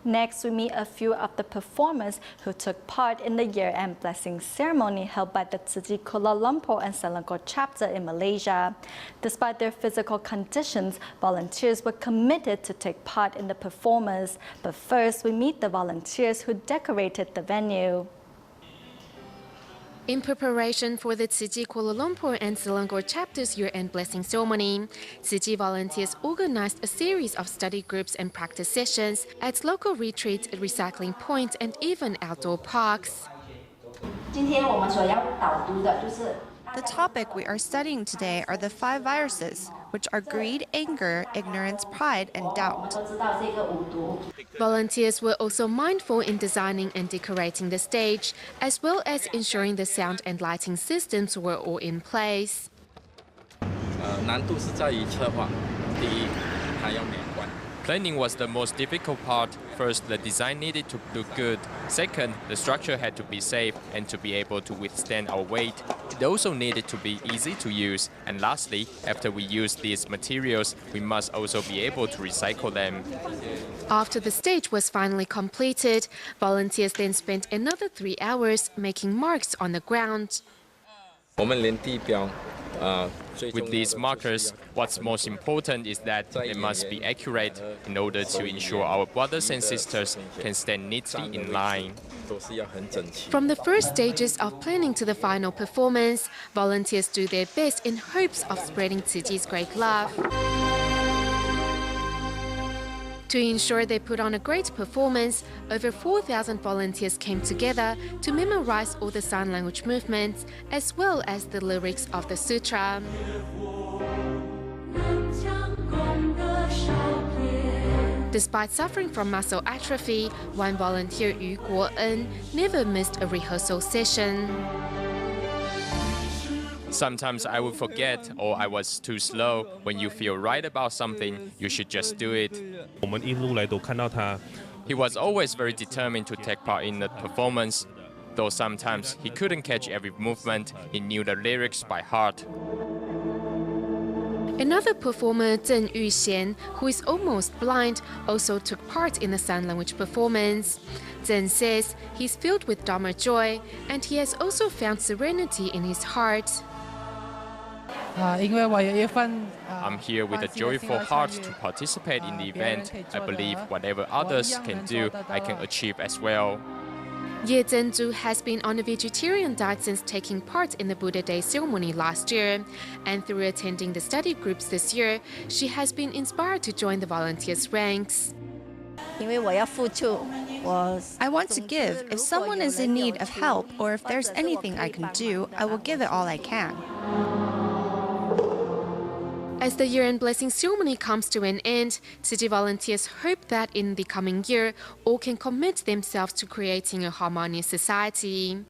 Next, we meet a few of the performers who took part in the year-end blessing ceremony held by the Tzu-Chi Kuala Lumpur and Selangor chapter in Malaysia. Despite their physical conditions, volunteers were committed to take part in the performance. But first, we meet the volunteers who decorated the venue. In preparation for the Tzu-Chi Kuala Lumpur and Selangor chapter's year-end blessing ceremony, Tzu-Chi volunteers organized a series of study groups and practice sessions at local retreats, recycling points, and even outdoor parks. The topic we are studying today are the 5 viruses, which are greed, anger, ignorance, pride, and doubt. Volunteers were also mindful in designing and decorating the stage, as well as ensuring the sound and lighting systems were all in place. 难度是在于策划，第一，它要美观。 Planning was the most difficult part. First, the design needed to look good. Second, the structure had to be safe and to be able to withstand our weight. It also needed to be easy to use. And lastly, after we use these materials, we must also be able to recycle them. After the stage was finally completed, volunteers then spent another 3 hours making marks on the ground. 我们连地标。 With these markers, what's most important is that they must be accurate in order to ensure our brothers and sisters can stand neatly in line. From the first stages of planning to the final performance, volunteers do their best in hopes of spreading Tzu-Chi's great love. To ensure they put on a great performance, over 4,000 volunteers came together to memorize all the sign language movements, as well as the lyrics of the sutra. Despite suffering from muscle atrophy, one volunteer, Yu Guo-en, never missed a rehearsal session. Sometimes I would forget or I was too slow. When you feel right about something, you should just do it. He was always very determined to take part in the performance. Though sometimes he couldn't catch every movement, he knew the lyrics by heart. Another performer, Zheng Yuxian, who is almost blind, also took part in the sign language performance. Zheng says he's filled with Dharma joy, and he has also found serenity in his heart. I'm here with a joyful heart to participate in the event. I believe whatever others can do, I can achieve as well. Ye Zhenju has been on a vegetarian diet since taking part in the Buddha Day ceremony last year. And through attending the study groups this year, she has been inspired to join the volunteers' ranks. I want to give. If someone is in need of help, or if there's anything I can do, I will give it all I can. As the year-end blessing ceremony comes to an end, Tzu-Chi volunteers hope that in the coming year, all can commit themselves to creating a harmonious society.